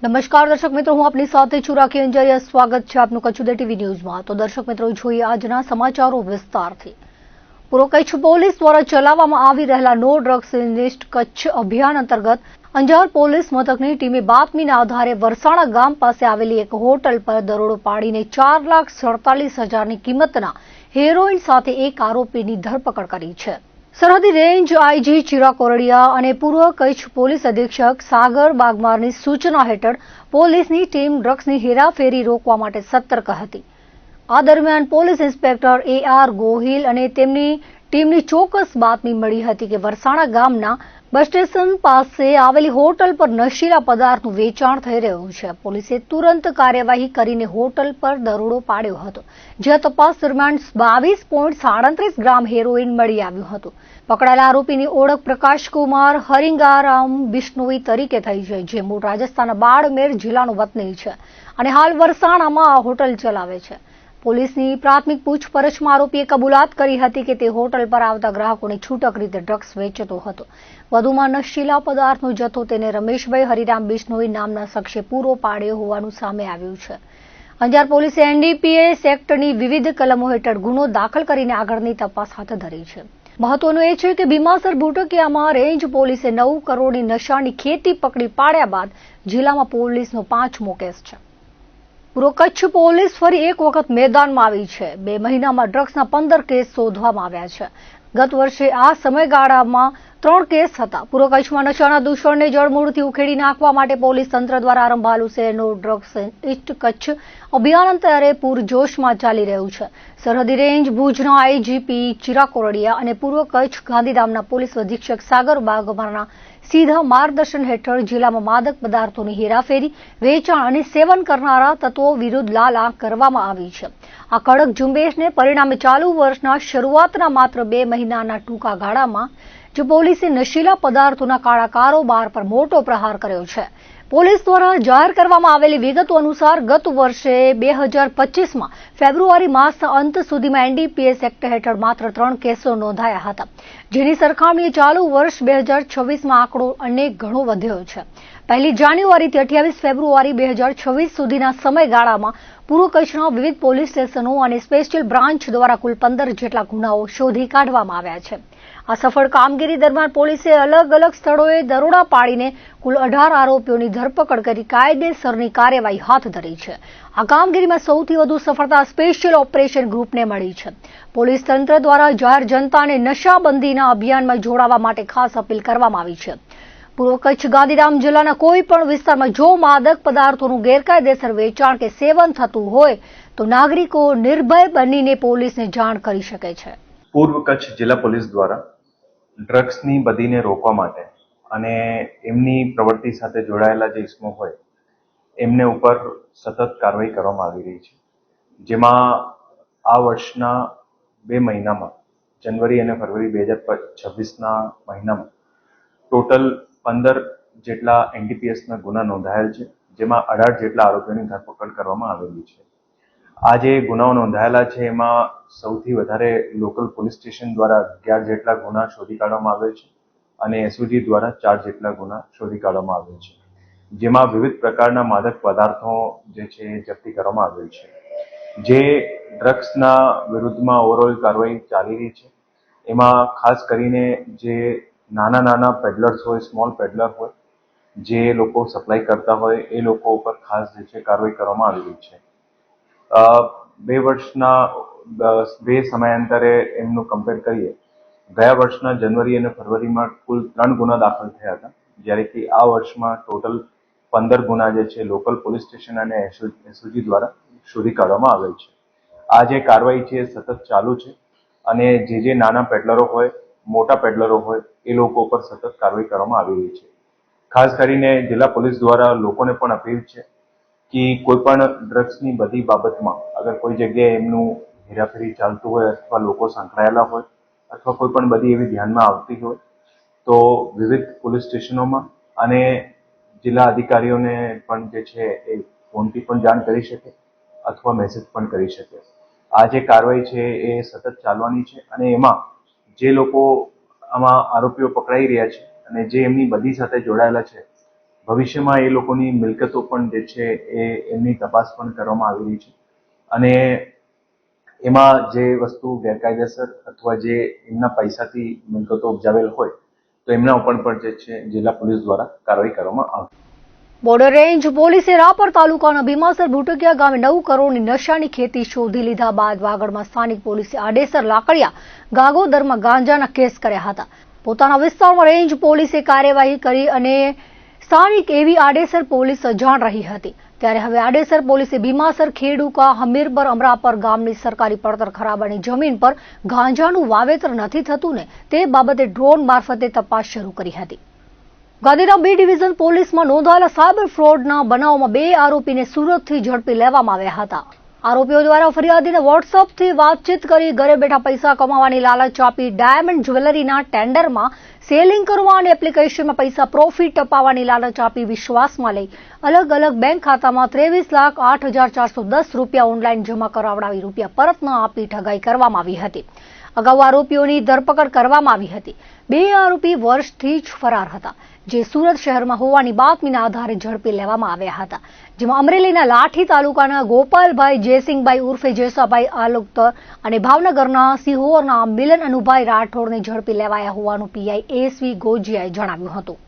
નમસ્કાર દર્શક મિત્રો, હું આપની સાથે છું રાખી અંજારિયા. સ્વાગત છે આપનું કચ્છ ઉદય ટીવી ન્યૂઝમાં. તો દર્શક મિત્રો, જોઈએ આજના સમાચારો વિસ્તારથી. પૂર્વ કચ્છ પોલીસ દ્વારા ચલાવવામાં આવી રહેલા no drugs in east Kutch અભિયાન અંતર્ગત અંજાર પોલીસ મથકની ટીમે બાતમીના આધારે વરસાણા ગામ પાસે આવેલી એક હોટલ પર દરોડો પાડીને 4,47,000ની કિંમતના હેરોઇન સાથે એક આરોપીની ધરપકડ કરી છે. સરહદી રેન્જ આઈજી ચિરાગ કોરડિયા અને પૂર્વ કચ્છ પોલીસ અધિક્ષક સાગર બાગમારની સૂચના હેઠળ પોલીસની ટીમ ડ્રગ્સની હેરાફેરી રોકવા માટે સતર્ક હતી. આ દરમિયાન પોલીસ ઇન્સ્પેક્ટર AR ગોહિલ અને તેમની ટીમની ચોક્કસ બાતમી મળી હતી કે વરસાણા ગામના બસ સ્ટેશન પાસે આવેલી હોટલ પર નશીલા પદાર્થનું વેચાણ થઈ રહ્યું છે. પોલીસે તુરંત કાર્યવાહી કરીને હોટલ પર દરોડો પાડ્યો હતો, જ્યાં તપાસ દરમિયાન 22.37 ગ્રામ હેરોઇન મળી આવ્યું હતું. પકડાયેલા આરોપીની ઓળખ પ્રકાશકુમાર હરિંગારામ બિશ્નોઈ તરીકે થઈ છે, જે મૂળ રાજસ્થાનના બાડમેર જિલ્લાનો વતની છે અને હાલ વરસાણામાં આ હોટલ ચલાવે છે. પોલીસની પ્રાથમિક પૂછપરછમાં આરોપીએ કબૂલાત કરી હતી કે તે હોટલ પર આવતા ગ્રાહકોને છૂટક રીતે ડ્રગ્સ વેચતો હતો. વધુમાં નશીલા પદાર્થનો જથ્થો તેને રમેશભાઈ હરિરામ બિશ્નોઈ નામના શખ્સે પૂરો પાડ્યો હોવાનું સામે આવ્યું છે. અંજાર પોલીસે NDPS એક્ટની વિવિધ કલમો હેઠળ ગુનો દાખલ કરીને આગળની તપાસ હાથ ધરી છે. મહત્વનું એ છે કે ભીમાસર ભૂટકિયામાં રેન્જ પોલીસે 9 કરોડની નશાની ખેતી પકડી પાડ્યા બાદ જિલ્લામાં પોલીસનો 5મો કેસ છે. પૂર્વ કચ્છ પોલીસ ફરી એક વખત મેદાનમાં આવી છે. 2 મહિનામાં ડ્રગ્સના 15 કેસ શોધવામાં આવ્યા છે. ગત વર્ષે આ સમયગાળામાં 3 કેસ હતા. પૂર્વ કચ્છમાં નશાના દૂષણને જળમૂળથી ઉખેડી નાખવા માટે પોલીસ તંત્ર દ્વારા આરંભાયેલું છે નો ડ્રગ્સ ઈસ્ટ કચ્છ અભિયાન અત્યારે પૂરજોશમાં ચાલી રહ્યું છે. સરહદી રેન્જ ભુજના IGP ચિરાગ કોરડિયા અને પૂર્વ કચ્છ ગાંધીધામના પોલીસ અધિક્ષક સાગર બાગમારના સીધા માર્ગદર્શન હેઠળ જિલ્લામાં માદક પદાર્થોની હેરાફેરી, વેચાણ અને સેવન કરનારા તત્વો વિરુદ્ધ લાલ આંખ કરવામાં આવી છે. આ કડક ઝુંબેશને પરિણામે ચાલુ વર્ષના શરૂઆતના માત્ર 2 મહિનાના ટૂંકા ગાળામાં જે પોલીસે નશીલા પદાર્થોના કાળા કારોબાર પર મોટો પ્રહાર કર્યો છે. પોલીસ દ્વારા જાહેર કરવામાં આવેલી વિગતો અનુસાર ગત વર્ષે 2025માં ફેબ્રુઆરી માસના અંત સુધીમાં NDPS એક્ટ હેઠળ માત્ર 3 કેસો નોંધાયા હતા, જેની સરખામણીએ ચાલુ વર્ષ 2026માં આંકડો અનેક ગણો વધ્યો છે. 1 જાન્યુઆરીથી 28 ફેબ્રુઆરી 2026 સુધીના સમયગાળામાં પૂર્વ કચ્છના વિવિધ પોલીસ સ્ટેશનો અને સ્પેશિયલ બ્રાન્ચ દ્વારા કુલ 15 જેટલા ગુનાઓ શોધી કાઢવામાં આવ્યા છે. આ સફળ કામગીરી દરમિયાન પોલીસે અલગ અલગ સ્થળોએ દરોડા પાડીને કુલ 18 આરોપીઓની ધરપકડ કરી કાયદેસરની કાર્યવાહી હાથ ધરી છે. આ કામગીરીમાં સૌથી વધુ સફળતા સ્પેશિયલ ઓપરેશન ગ્રુપને મળી છે. પોલીસ તંત્ર દ્વારા જાહેર જનતાને નશાબંધીના અભિયાનમાં જોડાવા માટે ખાસ અપીલ કરવામાં આવી છે. પૂર્વ કચ્છ ગાંધીધામ જિલ્લાના કોઈ પણ વિસ્તારમાં જો માદક પદાર્થોનું ગેરકાયદેસર વેચાણ કે સેવન થતું હોય તો નાગરિકો નિર્ભય બનીને પોલીસને જાણ કરી શકે છે. પૂર્વ કચ્છ જિલ્લા પોલીસ દ્વારા ડ્રગ્સની બદીને રોકવા માટે અને એમની પ્રવૃત્તિ સાથે જોડાયેલા જે ઇસમો હોય એમને ઉપર સતત કાર્યવાહી કરવામાં આવી રહી છે. જેમાં આ વર્ષના 2 મહિનામાં જાન્યુઆરી અને ફેબ્રુઆરી 2026ના મહિનામાં ટોટલ 15 જેટલા NDPSના ગુના નોંધાયેલ છે, જેમાં 18 જેટલા આરોપીઓની ધરપકડ કરવામાં આવેલી છે. આ જે ગુનાઓ નોંધાયેલા છે એમાં સૌથી વધારે લોકલ પોલીસ સ્ટેશન દ્વારા 11 જેટલા ગુના શોધી કાઢવામાં આવેલ છે અને SOG દ્વારા 4 જેટલા ગુના શોધી કાઢવામાં આવેલ છે, જેમાં વિવિધ પ્રકારના માદક પદાર્થો જે છે એ જપ્તી કરવામાં આવેલ છે. જે ડ્રગ્સના વિરુદ્ધમાં ઓવરઓલ કાર્યવાહી ચાલી રહી છે એમાં ખાસ કરીને જે નાના પેડલર્સ હોય, સ્મોલ પેડલર હોય, જે લોકો સપ્લાય કરતા હોય એ લોકો ઉપર ખાસ જે છે કાર્યવાહી કરવામાં આવી રહી છે. 2 વર્ષના 2 સમયાંતરે એમનું કમ્પેર કરીએ, ગયા વર્ષના જાન્યુઆરી અને ફેબ્રુઆરીમાં કુલ 3 ગુના દાખલ થયા હતા, જ્યારે કે આ વર્ષમાં ટોટલ 15 ગુના જે છે લોકલ પોલીસ સ્ટેશન અને SOG દ્વારા શોધી કાઢવામાં આવેલ છે. આ જે કાર્યવાહી છે સતત ચાલુ છે અને જે નાના પેડલરો હોય, મોટા પેડલરો હોય એ લોકો ઉપર સતત કાર્યવાહી કરવામાં આવી રહી છે. ખાસ કરીને જિલ્લા પોલીસ દ્વારા લોકોને પણ અપીલ છે કે કોઈ પણ ડ્રગ્સની બધી બાબતમાં અગર કોઈ જગ્યાએ એમનું હેરાફેરી ચાલતું હોય અથવા લોકો સંકળાયેલા હોય અથવા કોઈ પણ બધી એવી ધ્યાનમાં આવતી હોય તો વિવિધ પોલીસ સ્ટેશનોમાં અને જિલ્લા અધિકારીઓને પણ જે છે એ ફોનથી પણ જાણ કરી શકે અથવા મેસેજ પણ કરી શકે. આ જે કાર્યવાહી છે એ સતત ચાલવાની છે અને એમાં જે લોકો આમાં આરોપીઓ પકડાઈ રહ્યા છે અને જે એમની બદી સાથે જોડાયેલા છે ભવિષ્યમાં એ લોકોની મિલકતો પણ જે છે એ એમની તપાસ પણ કરવામાં આવી રહી છે અને એમાં જે વસ્તુ ગેરકાયદેસર અથવા જે એમના પૈસાથી મિલકતો ઉપજાવેલ હોય તો એમના ઉપર પણ જે છે જિલ્લા પોલીસ દ્વારા કાર્યવાહી કરવામાં આવશે. બોર્ડર રેન્જ પોલીસે રાપર તાલુકાના ભીમાસર ભૂટકિયા ગામે 9 કરોડની નશાની ખેતી શોધી લીધા બાદ વાગડમાં સ્થાનિક પોલીસે આડેસર લાકડિયા ગાગોદરમાં ગાંજાના કેસ કર્યા હતા. પોતાના વિસ્તારમાં રેન્જ પોલીસે કાર્યવાહી કરી અને સ્થાનિક એવી આડેસર પોલીસ અજાણ રહી હતી. ત્યારે હવે આડેસર પોલીસે ભીમાસર ખેડુકા હમીરપર અમરાપર ગામની સરકારી પડતર ખરાબાની જમીન પર ગાંજાનું વાવેતર નથી થતું ને તે બાબતે ડ્રોન મારફતે તપાસ શરૂ કરી હતી. ગાંધીધામ બી ડિવિઝન પોલીસમાં નોંધાયેલા સાયબર ફ્રોડના બનાવમાં 2 આરોપીને સુરતથી ઝડપી લેવામાં આવ્યા હતા. આરોપીઓ દ્વારા ફરિયાદીને વોટ્સઅપથી વાતચીત કરી ઘરે બેઠા પૈસા કમાવાની લાલચ આપી ડાયમંડ જ્વેલરીના ટેન્ડરમાં સેલિંગ કરવા અને એપ્લિકેશનમાં પૈસા પ્રોફિટ અપાવવાની લાલચ આપી વિશ્વાસમાં લઈ અલગ અલગ બેંક ખાતામાં 23,08,410 રૂપિયા ઓનલાઈન જમા કરાવડાવી રૂપિયા પરત ન આપી ઠગાઈ કરવામાં આવી હતી. અગાઉ આરોપીઓની ધરપકડ કરવામાં આવી હતી. 2 આરોપી વર્ષથી જ ફરાર હતા, જે સુરત શહેરમાં હોવાની બાતમીના આધારે ઝડપી લેવામાં આવ્યા હતા. જેમાં અમરેલીના લાઠી તાલુકાના ગોપાલભાઈ જયસિંહભાઈ ઉર્ફે જેસાભાઈ આલુક્તર અને ભાવનગરના સિહોરના મિલન અનુભાઈ રાઠોડને ઝડપી લેવાયા હોવાનું પીઆઈ એસવી ગોજિયાએ જણાવ્યું હતું.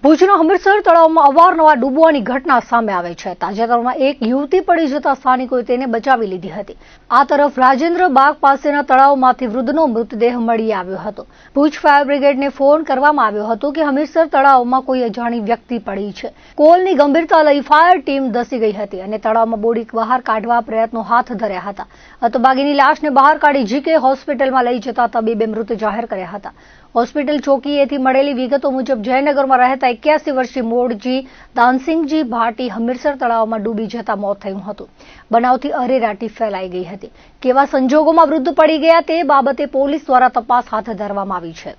ભુજના હમીરસર તળાવમાં અવારનવાર ડૂબવાની ઘટના સામે આવે છે. તાજેતરમાં એક યુવતી પડી જતા સ્થાનિકોએ તેને બચાવી લીધી હતી. આ તરફ રાજેન્દ્ર બાગ પાસેના તળાવમાંથી વૃદ્ધનો મૃતદેહ મળી આવ્યો હતો. ભુજ ફાયર બ્રિગેડને ફોન કરવામાં આવ્યો હતો કે હમીરસર તળાવમાં કોઈ અજાણી વ્યક્તિ પડી છે. કોલની ગંભીરતા લઈ ફાયર ટીમ ધસી ગઈ હતી અને તળાવમાં બોડી બહાર કાઢવા પ્રયત્નો હાથ ધર્યા હતા. હતભાગીની લાશને બહાર કાઢી જીકે હોસ્પિટલમાં લઈ જતા તબીબે મૃત જાહેર કર્યા હતા. હોસ્પિટલ ચોકીએથી મળેલી વિગતો મુજબ જયનગરમાં રહેતા 81 વર્ષીય મોડજી દાનસિંહજી ભાટી હમીરસર તળાવમાં ડૂબી જતા મોત થયું હતું. બનાવથી અરેરાટી ફેલાઈ ગઈ હતી. કેવા સંજોગોમાં વૃદ્ધ પડી ગયા તે બાબતે પોલીસ દ્વારા તપાસ હાથ ધરવામાં આવી છે.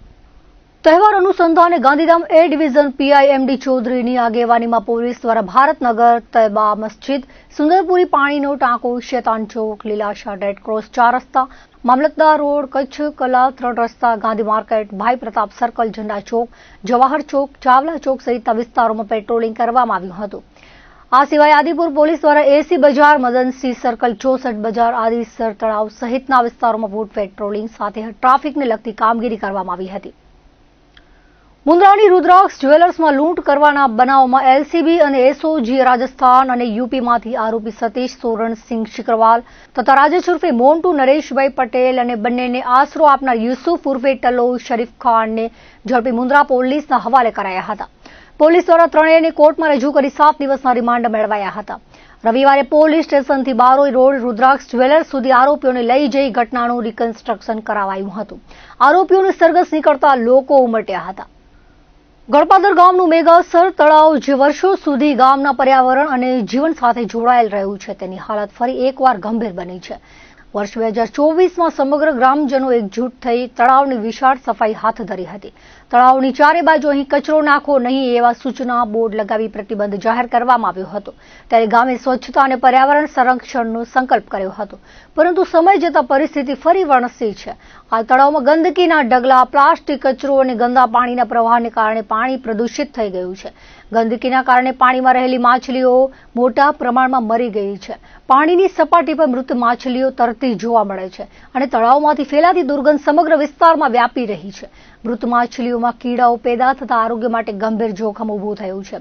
તહેવાર અનુસંધાને Gandhidham A division PI MD ચૌધરીની આગેવાનીમાં પોલીસ દ્વારા ભારતનગર, તૈબા મસ્જિદ, સુંદરપુરી પાણીનો ટાંકો, શેતાન ચોક, લીલાશાહ રેડક્રોસ 4 રસ્તા, મામલતદાર રોડ, કચ્છ કલા 3 રસ્તા, ગાંધી માર્કેટ, ભાઈ પ્રતાપ સર્કલ, ઝંડા ચોક, જવાહર ચોક, ચાવલા ચોક સહિતના વિસ્તારોમાં પેટ્રોલિંગ કરવામાં આવ્યું હતું. આ સિવાય આદિપુર પોલીસ દ્વારા એસી બજાર, મદનસિંહ સર્કલ, 64 બજાર, આદિસર તળાવ સહિતના વિસ્તારોમાં ફૂટ પેટ્રોલિંગ સાથે ટ્રાફિકને લગતી કામગીરી કરવામાં આવી હતી. મુન્દ્રાની રુદ્રાક્ષ જ્વેલર્સમાં લૂંટ કરવાના બનાવમાં એલસીબી અને એસઓજી રાજસ્થાન અને યુપીમાંથી આરોપી સતીશ સોરણસિંહ શિકરવાલ તથા રાજેશ ઉર્ફે મોન્ટુ નરેશભાઈ પટેલ અને બંનેને આશરો આપનાર યુસુફ ઉર્ફે ટલો શરીફ ખાનને ઝડપી મુન્દ્રા પોલીસના હવાલે કરાયા હતા. પોલીસ દ્વારા ત્રણેયને કોર્ટમાં રજૂ કરી 7 દિવસના રિમાન્ડ મેળવાયા હતા. રવિવારે પોલીસ સ્ટેશનથી બારોઈ રોડ રુદ્રાક્ષ જ્વેલર્સ સુધી આરોપીઓને લઈ જઈ ઘટનાનું રિકન્સ્ટ્રક્શન કરાવાયું હતું. આરોપીઓને સરઘસ નીકળતા લોકો ઉમટ્યા હતા. ગળપાદર ગામનું મેઘાસર તળાવ જે વર્ષો સુધી ગામના પર્યાવરણ અને જીવન સાથે જોડાયેલ રહ્યું છે તેની હાલત ફરી એકવાર ગંભીર બની છે. વર્ષ 2024માં સમગ્ર ગ્રામજનો એકજૂટ થઈ તળાવની વિશાળ સફાઈ હાથ ધરી હતી. તળાવની ચારે બાજુ અહીં કચરો નાખો નહીં એવા સૂચના બોર્ડ લગાવી પ્રતિબંધ જાહેર કરવામાં આવ્યો હતો. ત્યારે ગામે સ્વચ્છતા અને પર્યાવરણ સંરક્ષણનો સંકલ્પ કર્યો હતો. પરંતુ સમય જતાં પરિસ્થિતિ ફરી વણસી છે. આ તળાવમાં ગંદકીના ઢગલા, પ્લાસ્ટિક, કચરો અને ગંદા પાણીના પ્રવાહને કારણે પાણી પ્રદૂષિત થઈ ગયું છે. ગંદકીના કારણે પાણીમાં રહેલી માછલીઓ મોટા પ્રમાણમાં મરી ગઈ છે. પાણીની સપાટી પર મૃત માછલીઓ તરતી જોવા મળે છે અને તળાવમાંથી ફેલાતી દુર્ગંધ સમગ્ર વિસ્તારમાં વ્યાપી રહી છે. મૃત માછલીઓમાં કીડાઓ પેદા થતા આરોગ્ય માટે ગંભીર જોખમ ઊભું થયું છે.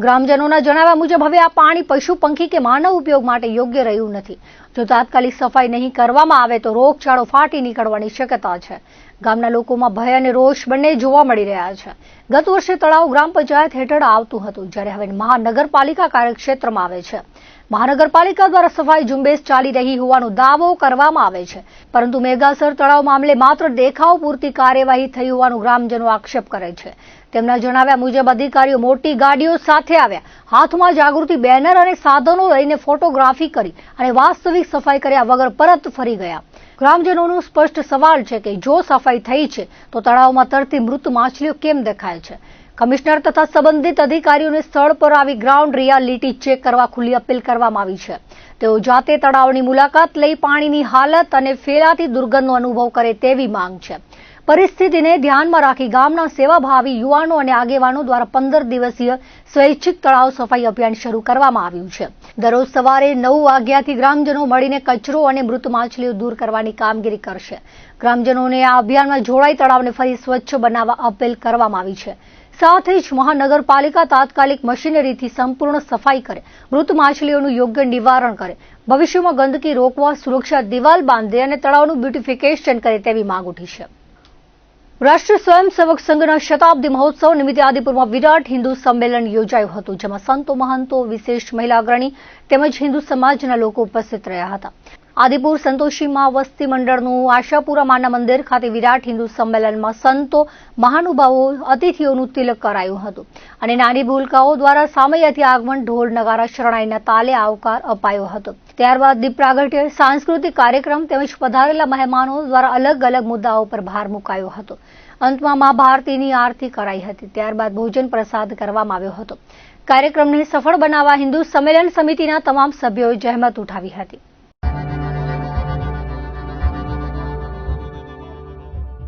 ગ્રામજનોના જણાવ્યા મુજબ હવે આ પાણી પશુ, પંખી કે માનવ ઉપયોગ માટે યોગ્ય રહ્યું નથી. જો તાત્કાલિક સફાઈ નહીં કરવામાં આવે તો રોગચાળો ફાટી નીકળવાની શક્યતા છે. ગામના લોકોમાં ભય અને રોષ બંને જોવા મળી રહ્યા છે. ગત વર્ષે તળાવ ગ્રામ પંચાયત હેઠળ આવતું હતું, જ્યારે હવે મહાનગરપાલિકા કાર્યક્ષેત્રમાં આવે છે. મહાનગરપાલિકા દ્વારા સફાઈ ઝુંબેશ ચાલી રહી હોવાનો દાવો કરવામાં આવે છે, પરંતુ મેઘાસર તળાવ મામલે માત્ર દેખાવ પૂરતી કાર્યવાહી થઈ હોવાનું ગ્રામજનો આક્ષેપ કરે છે. તેમના જણાવ્યા મુજબ અધિકારીઓ મોટી ગાડીઓ સાથે આવ્યા, હાથમાં જાગૃતિ બેનર અને સાધનો લઈને ફોટોગ્રાફી કરી અને વાસ્તવિક સફાઈ કર્યા વગર પરત ફરી ગયા. ગ્રામજનોનો સ્પષ્ટ સવાલ છે કે જો સફાઈ થઈ છે તો તળાવમાં તરતી મૃત માછલીઓ કેમ દેખાય છે? કમિશનર તથા સંબંધિત અધિકારીઓને સ્થળ પર આવી ગ્રાઉન્ડ રિયાલિટી ચેક કરવા ખુલ્લી અપીલ કરવામાં આવી છે. તેઓ જાતે તળાવની મુલાકાત લઈ પાણીની હાલત અને ફેલાતી દુર્ગંધનો અનુભવ કરે તેવી માંગ છે. પરિસ્થિતિને ધ્યાનમાં રાખી ગામના સેવાભાવી યુવાનો અને આગેવાનો દ્વારા 15 દિવસીય સ્વૈચ્છિક તળાવ સફાઈ અભિયાન શરૂ કરવામાં આવ્યું છે. દરરોજ સવારે 9 વાગ્યાથી ગ્રામજનો મળીને કચરો અને મૃત માછલીઓ દૂર કરવાની કામગીરી કરશે. ગ્રામજનોને આ અભિયાનમાં જોડાઈ તળાવને ફરી સ્વચ્છ બનાવવા અપીલ કરવામાં આવી છે. સાથે જ મહાનગરપાલિકા તાત્કાલિક મશીનરીથી સંપૂર્ણ સફાઈ કરે, મૃત માછલીઓનું યોગ્ય નિવારણ કરે, ભવિષ્યમાં ગંદકી રોકવા સુરક્ષા દિવાલ બાંધે અને તળાવનું બ્યુટિફિકેશન કરે તેવી માંગ ઉઠી છે. રાષ્ટ્રીય સ્વયંસેવક સંઘના શતાબ્દી મહોત્સવ નિમિત્તે આદિપુરમાં વિરાટ હિન્દુ સંમેલન યોજાયું હતું, જેમાં સંતો, મહંતો, વિશેષ મહિલા અગ્રણી તેમજ હિન્દુ સમાજના લોકો ઉપસ્થિત રહ્યા હતા. આદિપુર સંતોષીમાં વસ્તી મંડળનું આશાપુરા માના મંદિર ખાતે વિરાટ હિન્દુ સંમેલનમાં સંતો, મહાનુભાવો, અતિથિઓનું તિલક કરાયું હતું અને નાની ભૂલકાઓ દ્વારા સામૈયાથી આગમન, ઢોલ, નગારા, શરણાઈના તાલે આવકાર અપાયો હતો. ત્યારબાદ દીપ પ્રાગટ્ય, સાંસ્કૃતિક કાર્યક્રમ તેમજ પધારેલા મહેમાનો દ્વારા અલગ અલગ મુદ્દાઓ પર ભાર મુકાયો હતો. અંતમાં મા ભારતીની આરતી કરાઈ હતી. ત્યારબાદ ભોજન પ્રસાદ કરવામાં આવ્યો હતો. કાર્યક્રમને સફળ બનાવવા હિન્દુ સંમેલન સમિતિના તમામ સભ્યોએ જહેમત ઉઠાવી હતી.